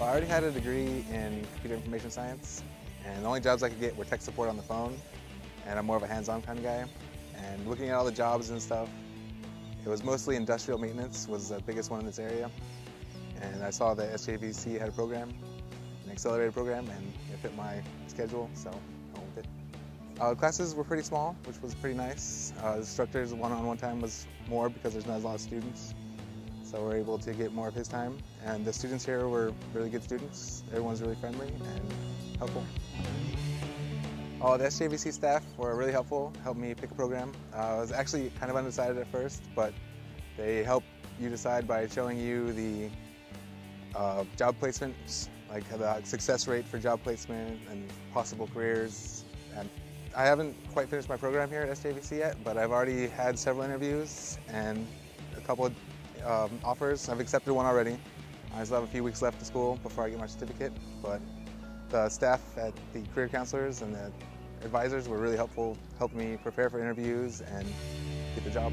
Well, I already had a degree in computer information science, and the only jobs I could get were tech support on the phone, and I'm more of a hands-on kind of guy. And looking at all the jobs and stuff, it was mostly industrial maintenance was the biggest one in this area. And I saw that SJVC had a program, an accelerated program, and it fit my schedule, so I went with it. Classes were pretty small, which was pretty nice. The instructor's one-on-one time was more because there's not a lot of students. So we're able to get more of his time. And the students here were really good students. Everyone's really friendly and helpful. The SJVC staff were really helpful, helped me pick a program. I was actually kind of undecided at first, but they help you decide by showing you the job placements, like the success rate for job placement and possible careers. And I haven't quite finished my program here at SJVC yet, but I've already had several interviews and a couple of offers. I've accepted one already. I still have a few weeks left of school before I get my certificate, but the staff at the career counselors and the advisors were really helpful, helping me prepare for interviews and get the job.